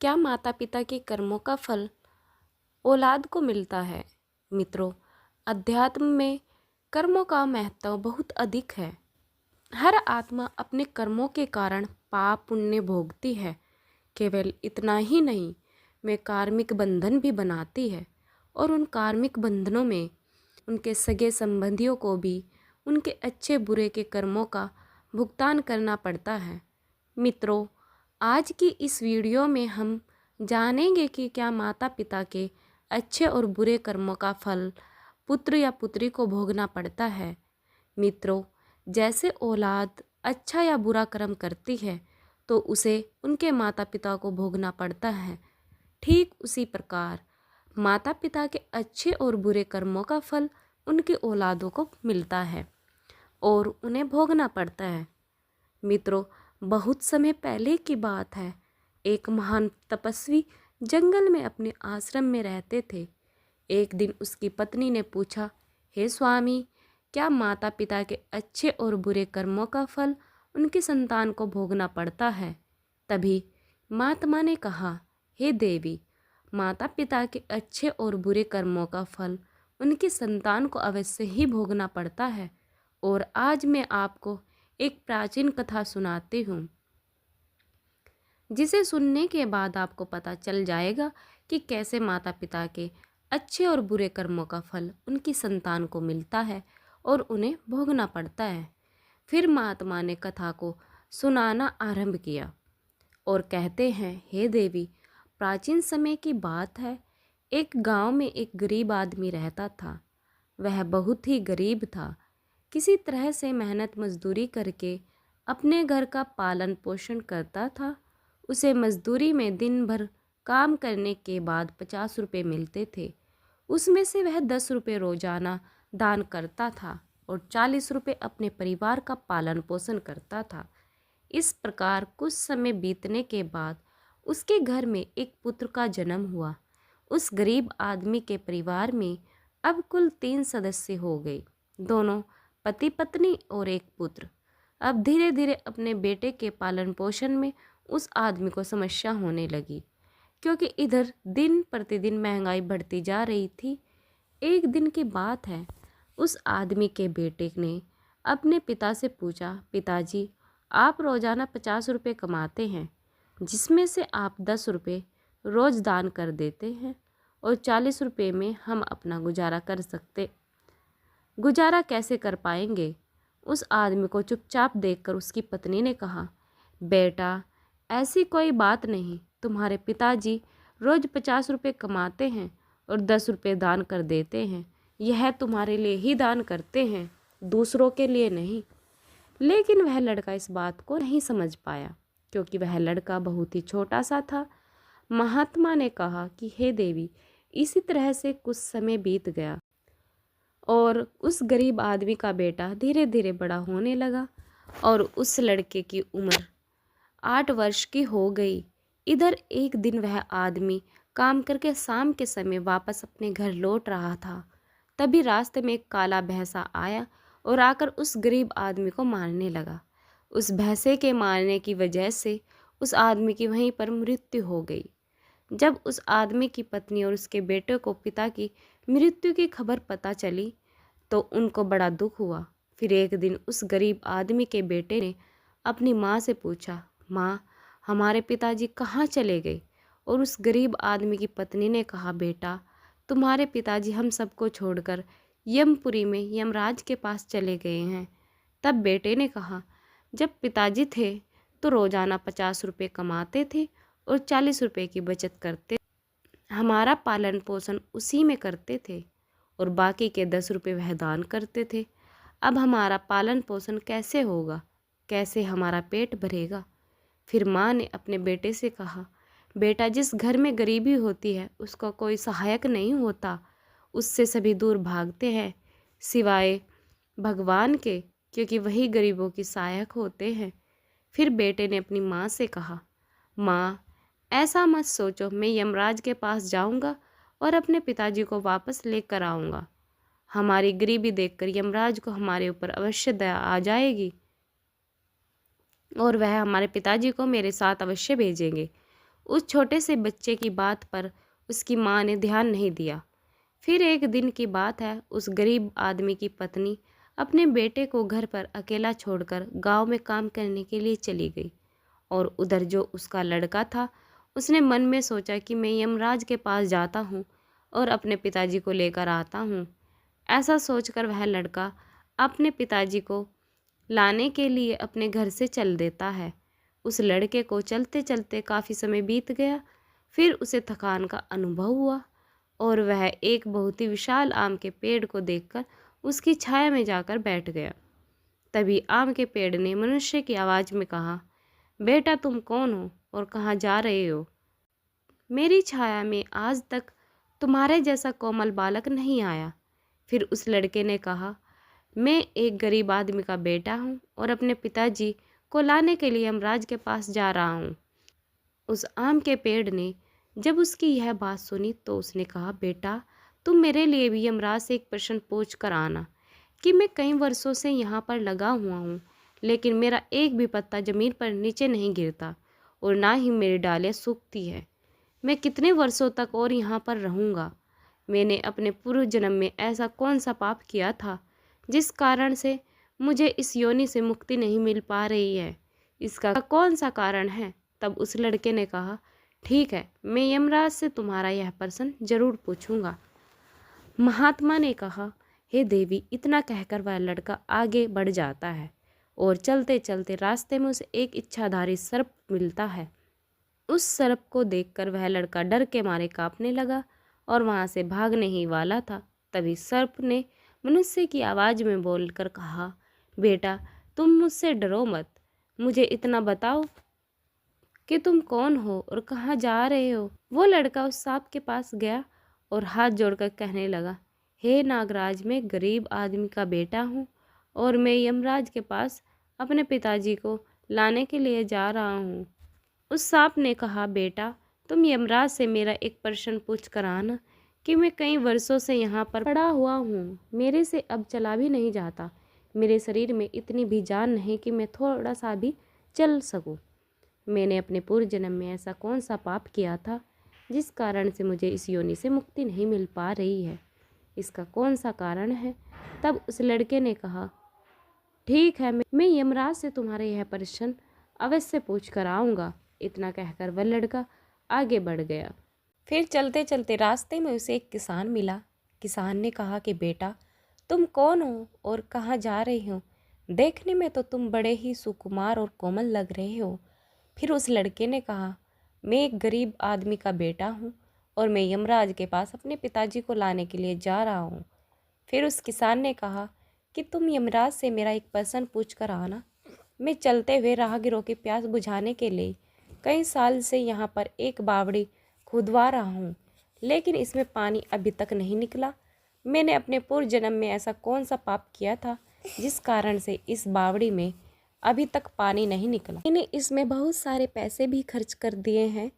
क्या माता पिता के कर्मों का फल औलाद को मिलता है? मित्रों, अध्यात्म में कर्मों का महत्व बहुत अधिक है। हर आत्मा अपने कर्मों के कारण पाप पुण्य भोगती है। केवल इतना ही नहीं, वे कार्मिक बंधन भी बनाती है और उन कार्मिक बंधनों में उनके सगे संबंधियों को भी उनके अच्छे बुरे के कर्मों का भुगतान करना पड़ता है। मित्रों, आज की इस वीडियो में हम जानेंगे कि क्या माता पिता के अच्छे और बुरे कर्मों का फल पुत्र या पुत्री को भोगना पड़ता है। मित्रों, जैसे औलाद अच्छा या बुरा कर्म करती है तो उसे उनके माता पिता को भोगना पड़ता है। ठीक उसी प्रकार माता पिता के अच्छे और बुरे कर्मों का फल उनके औलादों को मिलता है और उन्हें भोगना पड़ता है। मित्रों, बहुत समय पहले की बात है। एक महान तपस्वी जंगल में अपने आश्रम में रहते थे। एक दिन उसकी पत्नी ने पूछा, हे स्वामी, क्या माता पिता के अच्छे और बुरे कर्मों का फल उनकी संतान को भोगना पड़ता है? तभी महात्मा ने कहा, हे देवी, माता पिता के अच्छे और बुरे कर्मों का फल उनकी संतान को अवश्य ही भोगना पड़ता है। और आज मैं आपको एक प्राचीन कथा सुनाती हूँ, जिसे सुनने के बाद आपको पता चल जाएगा कि कैसे माता पिता के अच्छे और बुरे कर्मों का फल उनकी संतान को मिलता है और उन्हें भोगना पड़ता है। फिर महात्मा ने कथा को सुनाना आरंभ किया और कहते हैं, हे देवी, प्राचीन समय की बात है। एक गांव में एक गरीब आदमी रहता था। वह बहुत ही गरीब था। किसी तरह से मेहनत मजदूरी करके अपने घर का पालन पोषण करता था। उसे मजदूरी में दिन भर काम करने के बाद 50 रुपये मिलते थे। उसमें से वह 10 रुपये रोजाना दान करता था और 40 रुपये अपने परिवार का पालन पोषण करता था। इस प्रकार कुछ समय बीतने के बाद उसके घर में एक पुत्र का जन्म हुआ। उस गरीब आदमी के परिवार में अब कुल 3 सदस्य हो गए, दोनों पति पत्नी और एक पुत्र। अब धीरे धीरे अपने बेटे के पालन पोषण में उस आदमी को समस्या होने लगी, क्योंकि इधर दिन प्रतिदिन महंगाई बढ़ती जा रही थी। एक दिन की बात है, उस आदमी के बेटे ने अपने पिता से पूछा, पिताजी, आप रोजाना 50 रुपये कमाते हैं, जिसमें से आप 10 रुपये रोज दान कर देते हैं और 40 रुपये में हम अपना गुजारा कैसे कर पाएंगे? उस आदमी को चुपचाप देखकर उसकी पत्नी ने कहा, बेटा, ऐसी कोई बात नहीं। तुम्हारे पिताजी रोज 50 रुपये कमाते हैं और 10 रुपये दान कर देते हैं। यह तुम्हारे लिए ही दान करते हैं, दूसरों के लिए नहीं। लेकिन वह लड़का इस बात को नहीं समझ पाया, क्योंकि वह लड़का बहुत ही छोटा सा था। महात्मा ने कहा कि हे देवी, इसी तरह से कुछ समय बीत गया और उस गरीब आदमी का बेटा धीरे धीरे बड़ा होने लगा और उस लड़के की उम्र 8 वर्ष की हो गई। इधर एक दिन वह आदमी काम करके शाम के समय वापस अपने घर लौट रहा था। तभी रास्ते में एक काला भैंसा आया और आकर उस गरीब आदमी को मारने लगा। उस भैंसे के मारने की वजह से उस आदमी की वहीं पर मृत्यु हो गई। जब उस आदमी की पत्नी और उसके बेटे को पिता की मृत्यु की खबर पता चली तो उनको बड़ा दुख हुआ। फिर एक दिन उस गरीब आदमी के बेटे ने अपनी माँ से पूछा, माँ, हमारे पिताजी कहाँ चले गए? और उस गरीब आदमी की पत्नी ने कहा, बेटा, तुम्हारे पिताजी हम सबको छोड़कर यमपुरी में यमराज के पास चले गए हैं। तब बेटे ने कहा, जब पिताजी थे तो रोजाना 50 रुपये कमाते थे और 40 रुपये की बचत करते, हमारा पालन पोषण उसी में करते थे और बाकी के 10 रुपये वह दान करते थे। अब हमारा पालन पोषण कैसे होगा? कैसे हमारा पेट भरेगा? फिर माँ ने अपने बेटे से कहा, बेटा, जिस घर में गरीबी होती है उसका कोई सहायक नहीं होता, उससे सभी दूर भागते हैं सिवाय भगवान के, क्योंकि वही गरीबों की सहायक होते हैं। फिर बेटे ने अपनी माँ से कहा, माँ, ऐसा मत सोचो, मैं यमराज के पास जाऊंगा और अपने पिताजी को वापस लेकर आऊंगा। हमारी गरीबी देखकर यमराज को हमारे ऊपर अवश्य दया आ जाएगी और वह हमारे पिताजी को मेरे साथ अवश्य भेजेंगे उस छोटे से बच्चे की बात पर उसकी माँ ने ध्यान नहीं दिया। फिर एक दिन की बात है, उस गरीब आदमी की पत्नी अपने बेटे को घर पर अकेला छोड़कर गांव में काम करने के लिए चली गई। और उधर जो उसका लड़का था, उसने मन में सोचा कि मैं यमराज के पास जाता हूँ और अपने पिताजी को लेकर आता हूँ। ऐसा सोचकर वह लड़का अपने पिताजी को लाने के लिए अपने घर से चल देता है। उस लड़के को चलते चलते काफ़ी समय बीत गया। फिर उसे थकान का अनुभव हुआ और वह एक बहुत ही विशाल आम के पेड़ को देखकर उसकी छाया में जाकर बैठ गया। तभी आम के पेड़ ने मनुष्य की आवाज़ में कहा, बेटा तुम कौन हो और कहाँ जा रहे हो? मेरी छाया में आज तक तुम्हारे जैसा कोमल बालक नहीं आया। फिर उस लड़के ने कहा, मैं एक गरीब आदमी का बेटा हूँ और अपने पिताजी को लाने के लिए यमराज के पास जा रहा हूँ। उस आम के पेड़ ने जब उसकी यह बात सुनी तो उसने कहा, बेटा तुम मेरे लिए भी यमराज से एक प्रश्न पूछ कर आना कि मैं कई वर्षों से यहाँ पर लगा हुआ हूँ, लेकिन मेरा एक भी पत्ता ज़मीन पर नीचे नहीं गिरता और ना ही मेरी डालियाँ सूखती है। मैं कितने वर्षों तक और यहाँ पर रहूँगा? मैंने अपने पूर्व जन्म में ऐसा कौन सा पाप किया था जिस कारण से मुझे इस योनि से मुक्ति नहीं मिल पा रही है? इसका कौन सा कारण है? तब उस लड़के ने कहा, ठीक है, मैं यमराज से तुम्हारा यह प्रश्न जरूर पूछूंगा। महात्मा ने कहा, हे देवी। इतना कहकर वह लड़का आगे बढ़ जाता है और चलते चलते रास्ते में उसे एक इच्छाधारी सर्प मिलता है। उस सर्प को देखकर वह लड़का डर के मारे कांपने लगा और वहां से भागने ही वाला था। तभी सर्प ने मनुष्य की आवाज़ में बोलकर कहा, बेटा तुम मुझसे डरो मत, मुझे इतना बताओ कि तुम कौन हो और कहाँ जा रहे हो? वो लड़का उस सांप के पास गया और हाथ जोड़कर कहने लगा, हे नागराज, मैं गरीब आदमी का बेटा हूँ और मैं यमराज के पास अपने पिताजी को लाने के लिए जा रहा हूँ। उस सांप ने कहा, बेटा तुम यमराज से मेरा एक प्रश्न पूछ कर आना कि मैं कई वर्षों से यहाँ पर पड़ा हुआ हूँ, मेरे से अब चला भी नहीं जाता, मेरे शरीर में इतनी भी जान नहीं कि मैं थोड़ा सा भी चल सकूँ। मैंने अपने पूर्व जन्म में ऐसा कौन सा पाप किया था जिस कारण से मुझे इस योनि से मुक्ति नहीं मिल पा रही है? इसका कौन सा कारण है? तब उस लड़के ने कहा, ठीक है, मैं यमराज से तुम्हारे यह प्रश्न अवश्य पूछ कर आऊँगा। इतना कहकर वह लड़का आगे बढ़ गया। फिर चलते चलते रास्ते में उसे एक किसान मिला। किसान ने कहा कि बेटा तुम कौन हो और कहाँ जा रहे हो? देखने में तो तुम बड़े ही सुकुमार और कोमल लग रहे हो। फिर उस लड़के ने कहा, मैं एक गरीब आदमी का बेटा हूँ और मैं यमराज के पास अपने पिताजी को लाने के लिए जा रहा हूँ। फिर उस किसान ने कहा कि तुम यमराज से मेरा एक प्रश्न पूछ कर आना। मैं चलते हुए राहगीरों की प्यास बुझाने के लिए कई साल से यहाँ पर एक बावड़ी खुदवा रहा हूँ, लेकिन इसमें पानी अभी तक नहीं निकला। मैंने अपने पूर्व जन्म में ऐसा कौन सा पाप किया था जिस कारण से इस बावड़ी में अभी तक पानी नहीं निकला? मैंने इसमें बहुत सारे पैसे भी खर्च कर दिए हैं,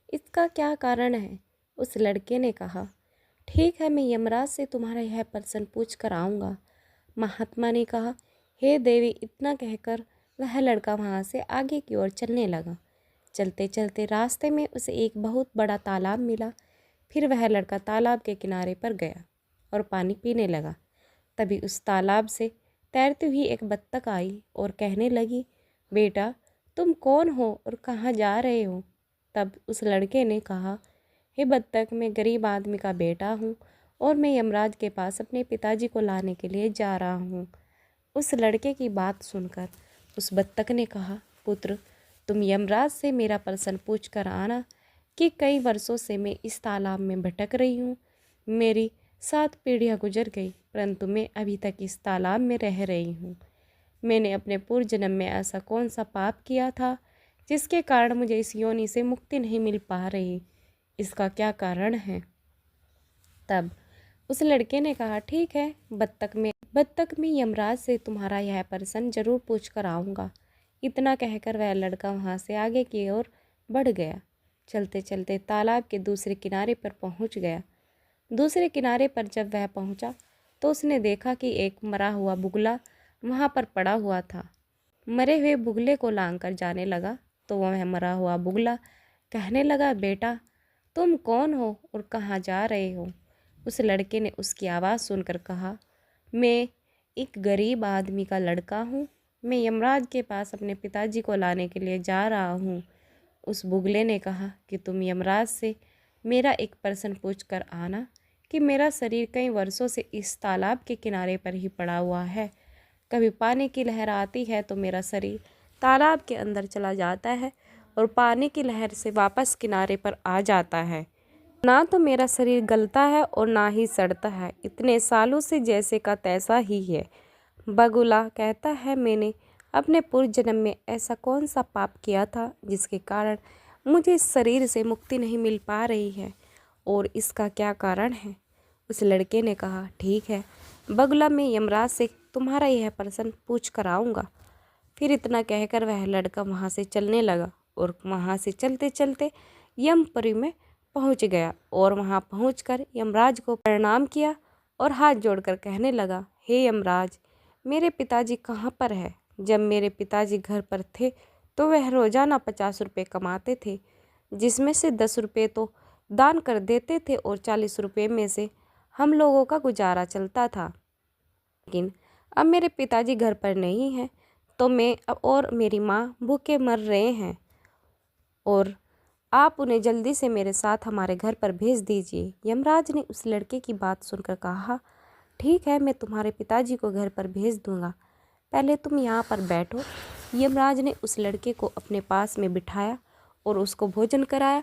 इसका क्या कारण है? उस लड़के ने कहा, ठीक है, मैं यमराज से तुम्हारा यह प्रश्न पूछ कर आऊँगा। महात्मा ने कहा, हे देवी। इतना कहकर वह लड़का वहाँ से आगे की ओर चलने लगा। चलते चलते रास्ते में उसे एक बहुत बड़ा तालाब मिला। फिर वह लड़का तालाब के किनारे पर गया और पानी पीने लगा। तभी उस तालाब से तैरती हुई एक बत्तख आई और कहने लगी, बेटा तुम कौन हो और कहाँ जा रहे हो? तब उस लड़के ने कहा, हे बत्तख, मैं गरीब आदमी का बेटा हूँ और मैं यमराज के पास अपने पिताजी को लाने के लिए जा रहा हूँ। उस लड़के की बात सुनकर उस बत्तख ने कहा, पुत्र तुम यमराज से मेरा प्रश्न पूछ कर आना कि कई वर्षों से मैं इस तालाब में भटक रही हूँ। मेरी 7 पीढ़ियाँ गुजर गई, परंतु मैं अभी तक इस तालाब में रह रही हूँ। मैंने अपने पूर्व जन्म में ऐसा कौन सा पाप किया था जिसके कारण मुझे इस योनि से मुक्ति नहीं मिल पा रही? इसका क्या कारण है? तब उस लड़के ने कहा, ठीक है, बत्तख में यमराज से तुम्हारा यह प्रश्न जरूर पूछ कर आऊँगा। इतना कहकर वह लड़का वहाँ से आगे की ओर बढ़ गया। चलते चलते तालाब के दूसरे किनारे पर पहुँच गया। दूसरे किनारे पर जब वह पहुँचा तो उसने देखा कि एक मरा हुआ बुगला वहाँ पर पड़ा हुआ था। मरे हुए बुगले को लांग कर जाने लगा तो वह मरा हुआ बुगला कहने लगा, बेटा तुम कौन हो और कहाँ जा रहे हो? उस लड़के ने उसकी आवाज़ सुनकर कहा, मैं एक गरीब आदमी का लड़का हूँ। मैं यमराज के पास अपने पिताजी को लाने के लिए जा रहा हूँ। उस बुगले ने कहा कि तुम यमराज से मेरा एक प्रश्न पूछ कर आना कि मेरा शरीर कई वर्षों से इस तालाब के किनारे पर ही पड़ा हुआ है। कभी पानी की लहर आती है तो मेरा शरीर तालाब के अंदर चला जाता है और पानी की लहर से वापस किनारे पर आ जाता है। ना तो मेरा शरीर गलता है और ना ही सड़ता है, इतने सालों से जैसे का तैसा ही है। बगुला कहता है, मैंने अपने पूर्व जन्म में ऐसा कौन सा पाप किया था जिसके कारण मुझे इस शरीर से मुक्ति नहीं मिल पा रही है, और इसका क्या कारण है? उस लड़के ने कहा, ठीक है बगुला, मैं यमराज से तुम्हारा यह प्रश्न पूछ कर आऊँगा। फिर इतना कहकर वह लड़का वहाँ से चलने लगा और वहाँ से चलते चलते यमपुरी में पहुँच गया और वहाँ पहुँचकर यमराज को प्रणाम किया और हाथ जोड़कर कहने लगा, हे यमराज, मेरे पिताजी कहाँ पर है? जब मेरे पिताजी घर पर थे तो वह रोजाना 50 रुपये कमाते थे, जिसमें से 10 रुपये तो दान कर देते थे और 40 रुपये में से हम लोगों का गुजारा चलता था। लेकिन अब मेरे पिताजी घर पर नहीं हैं तो मैं अब और मेरी माँ भूखे मर रहे हैं और आप उन्हें जल्दी से मेरे साथ हमारे घर पर भेज दीजिए। यमराज ने उस लड़के की बात सुनकर कहा, ठीक है, मैं तुम्हारे पिताजी को घर पर भेज दूंगा, पहले तुम यहाँ पर बैठो। यमराज ने उस लड़के को अपने पास में बिठाया और उसको भोजन कराया।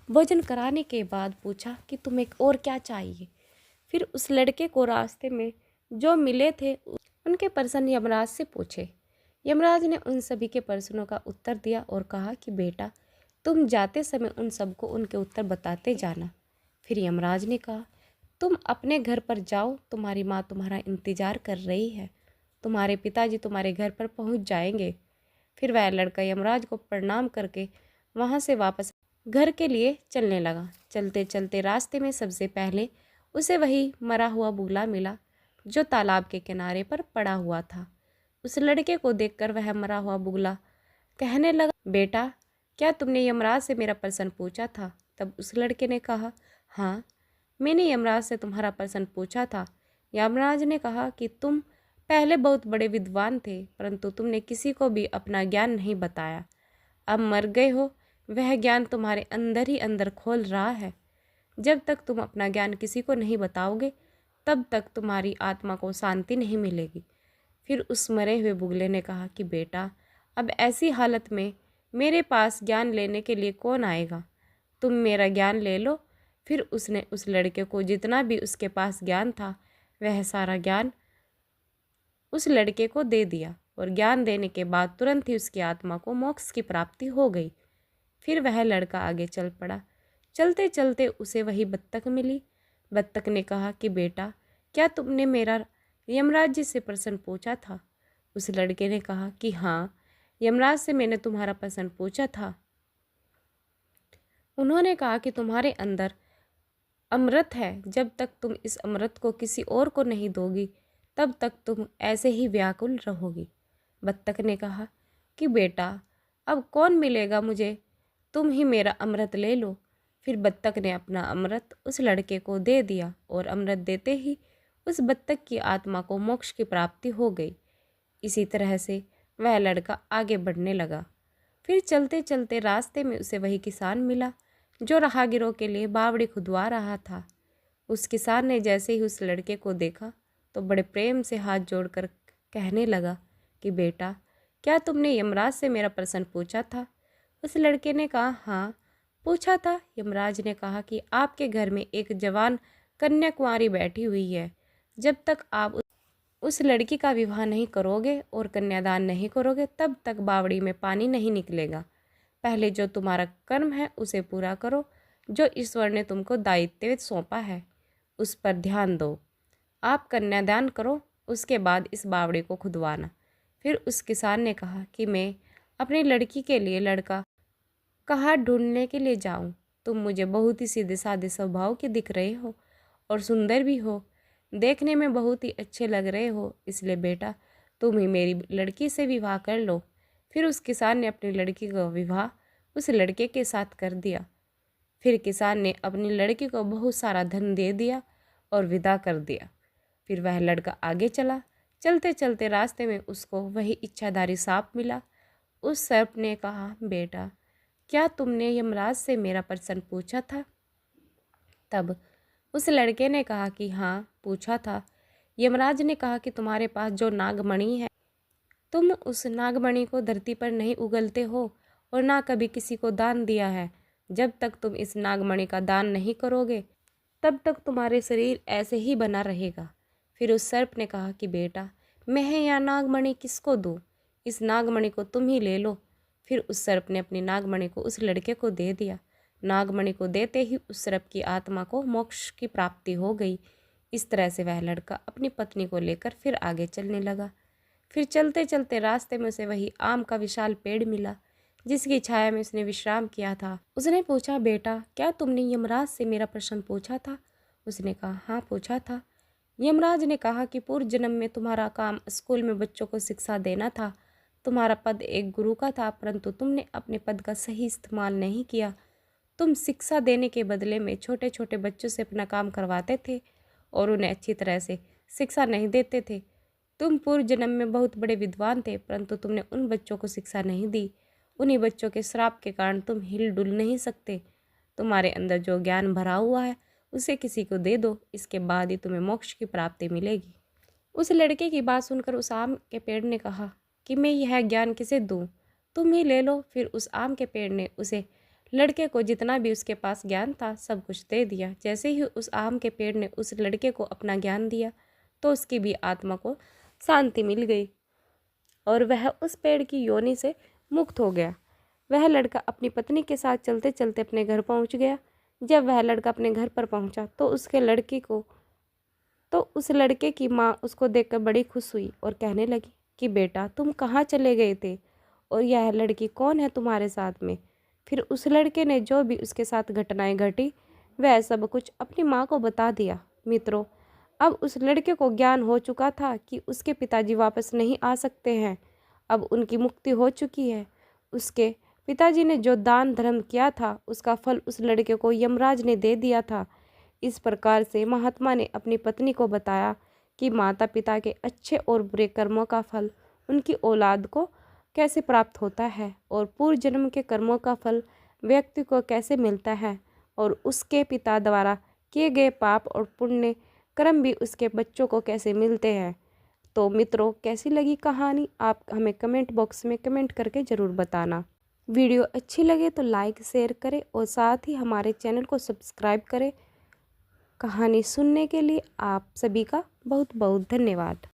भोजन कराने के बाद पूछा कि तुम्हें और क्या चाहिए। फिर उस लड़के को रास्ते में जो मिले थे उनके प्रश्न यमराज से पूछे। यमराज ने उन सभी के प्रश्नों का उत्तर दिया और कहा कि बेटा तुम जाते समय उन सबको उनके उत्तर बताते जाना। फिर यमराज ने कहा, तुम अपने घर पर जाओ, तुम्हारी माँ तुम्हारा इंतजार कर रही है, तुम्हारे पिताजी तुम्हारे घर पर पहुंच जाएंगे। फिर वह लड़का यमराज को प्रणाम करके वहां से वापस घर के लिए चलने लगा। चलते चलते रास्ते में सबसे पहले उसे वही मरा हुआ बुगला मिला जो तालाब के किनारे पर पड़ा हुआ था। उस लड़के को देखकर वह मरा हुआ बुगला कहने लगा, बेटा क्या तुमने यमराज से मेरा प्रश्न पूछा था? तब उस लड़के ने कहा, हाँ, मैंने यमराज से तुम्हारा प्रश्न पूछा था। यमराज ने कहा कि तुम पहले बहुत बड़े विद्वान थे, परंतु तुमने किसी को भी अपना ज्ञान नहीं बताया। अब मर गए हो, वह ज्ञान तुम्हारे अंदर ही अंदर खोल रहा है। जब तक तुम अपना ज्ञान किसी को नहीं बताओगे तब तक तुम्हारी आत्मा को शांति नहीं मिलेगी। फिर उस मरे हुए बुगले ने कहा कि बेटा अब ऐसी हालत में मेरे पास ज्ञान लेने के लिए कौन आएगा, तुम मेरा ज्ञान ले लो। फिर उसने उस लड़के को जितना भी उसके पास ज्ञान था वह सारा ज्ञान उस लड़के को दे दिया और ज्ञान देने के बाद तुरंत ही उसकी आत्मा को मोक्ष की प्राप्ति हो गई। फिर वह लड़का आगे चल पड़ा। चलते चलते उसे वही बत्तख मिली। बत्तख ने कहा कि बेटा क्या तुमने मेरा यमराज जी से प्रश्न पूछा था? उस लड़के ने कहा कि हाँ, यमराज से मैंने तुम्हारा प्रश्न पूछा था। उन्होंने कहा कि तुम्हारे अंदर अमृत है, जब तक तुम इस अमृत को किसी और को नहीं दोगी तब तक तुम ऐसे ही व्याकुल रहोगी। बत्तख ने कहा कि बेटा अब कौन मिलेगा मुझे, तुम ही मेरा अमृत ले लो। फिर बत्तख ने अपना अमृत उस लड़के को दे दिया और अमृत देते ही उस बत्तख की आत्मा को मोक्ष की प्राप्ति हो गई। इसी तरह से वह लड़का आगे बढ़ने लगा। फिर चलते चलते रास्ते में उसे वही किसान मिला जो राहगीरों के लिए बावड़ी खुदवा रहा था। उस किसान ने जैसे ही उस लड़के को देखा तो बड़े प्रेम से हाथ जोड़कर कहने लगा कि बेटा क्या तुमने यमराज से मेरा प्रश्न पूछा था? उस लड़के ने कहा, हाँ, पूछा था। यमराज ने कहा कि आपके घर में एक जवान कन्याकुमारी बैठी हुई है, जब तक आप उस लड़की का विवाह नहीं करोगे और कन्यादान नहीं करोगे तब तक बावड़ी में पानी नहीं निकलेगा। पहले जो तुम्हारा कर्म है उसे पूरा करो, जो ईश्वर ने तुमको दायित्व सौंपा है उस पर ध्यान दो। आप कन्यादान करो, उसके बाद इस बावड़ी को खुदवाना। फिर उस किसान ने कहा कि मैं अपनी लड़की के लिए लड़का कहाँ ढूंढने के लिए जाऊँ? तुम मुझे बहुत ही सीधे साधे स्वभाव के दिख रहे हो और सुंदर भी हो, देखने में बहुत ही अच्छे लग रहे हो, इसलिए बेटा तुम ही मेरी लड़की से विवाह कर लो। फिर उस किसान ने अपनी लड़की का विवाह उस लड़के के साथ कर दिया। फिर किसान ने अपनी लड़की को बहुत सारा धन दे दिया और विदा कर दिया। फिर वह लड़का आगे चला। चलते चलते रास्ते में उसको वही इच्छाधारी सांप मिला। उस सर्प ने कहा, बेटा, क्या तुमने यमराज से मेरा प्रश्न पूछा था? तब उस लड़के ने कहा कि हाँ, पूछा था। यमराज ने कहा कि तुम्हारे पास जो नागमणि है, तुम उस नागमणि को धरती पर नहीं उगलते हो और ना कभी किसी को दान दिया है। जब तक तुम इस नागमणि का दान नहीं करोगे, तब तक तुम्हारे शरीर ऐसे ही बना रहेगा। फिर उस सर्प ने कहा कि बेटा, मैं यह नागमणि किसको दूँ? इस नागमणि को तुम ही ले लो। फिर उस सर्प ने अपनी नागमणि को उस लड़के को दे दिया। नागमणि को देते ही उस सर्प की आत्मा को मोक्ष की प्राप्ति हो गई। इस तरह से वह लड़का अपनी पत्नी को लेकर फिर आगे चलने लगा। फिर चलते चलते रास्ते में उसे वही आम का विशाल पेड़ मिला, जिसकी छाया में उसने विश्राम किया था। उसने पूछा, बेटा, क्या तुमने यमराज से मेरा प्रश्न पूछा था? उसने कहा, हाँ, पूछा था। यमराज ने कहा कि पूर्व जन्म में तुम्हारा काम स्कूल में बच्चों को शिक्षा देना था। तुम्हारा पद एक गुरु का था, परंतु तुमने अपने पद का सही इस्तेमाल नहीं किया। तुम शिक्षा देने के बदले में छोटे छोटे बच्चों से अपना काम करवाते थे और उन्हें अच्छी तरह से शिक्षा नहीं देते थे। तुम पूर्व जन्म में बहुत बड़े विद्वान थे, परंतु तुमने उन बच्चों को शिक्षा नहीं दी। उन्हीं बच्चों के श्राप के कारण तुम हिल डुल नहीं सकते। तुम्हारे अंदर जो ज्ञान भरा हुआ है, उसे किसी को दे दो, इसके बाद ही तुम्हें मोक्ष की प्राप्ति मिलेगी। उस लड़के की बात सुनकर उस आम के पेड़ ने कहा कि मैं यह ज्ञान किसे दूँ? तुम ही ले लो। फिर उस आम के पेड़ ने उसे लड़के को जितना भी उसके पास ज्ञान था सब कुछ दे दिया। जैसे ही उस आम के पेड़ ने उस लड़के को अपना ज्ञान दिया, तो उसकी भी आत्मा को शांति मिल गई और वह उस पेड़ की योनि से मुक्त हो गया। वह लड़का अपनी पत्नी के साथ चलते चलते अपने घर पहुंच गया। जब वह लड़का अपने घर पर पहुंचा तो उस लड़के की माँ उसको देखकर बड़ी खुश हुई और कहने लगी कि बेटा, तुम कहाँ चले गए थे और यह लड़की कौन है तुम्हारे साथ में? फिर उस लड़के ने जो भी उसके साथ घटनाएं घटी वह सब कुछ अपनी माँ को बता दिया। मित्रों, अब उस लड़के को ज्ञान हो चुका था कि उसके पिताजी वापस नहीं आ सकते हैं। अब उनकी मुक्ति हो चुकी है। उसके पिताजी ने जो दान धर्म किया था उसका फल उस लड़के को यमराज ने दे दिया था। इस प्रकार से महात्मा ने अपनी पत्नी को बताया कि माता पिता के अच्छे और बुरे कर्मों का फल उनकी औलाद को कैसे प्राप्त होता है और पूर्व जन्म के कर्मों का फल व्यक्ति को कैसे मिलता है और उसके पिता द्वारा किए गए पाप और पुण्य कर्म भी उसके बच्चों को कैसे मिलते हैं। तो मित्रों, कैसी लगी कहानी? आप हमें कमेंट बॉक्स में कमेंट करके ज़रूर बताना। वीडियो अच्छी लगे तो लाइक शेयर करें और साथ ही हमारे चैनल को सब्सक्राइब करें। कहानी सुनने के लिए आप सभी का बहुत बहुत धन्यवाद।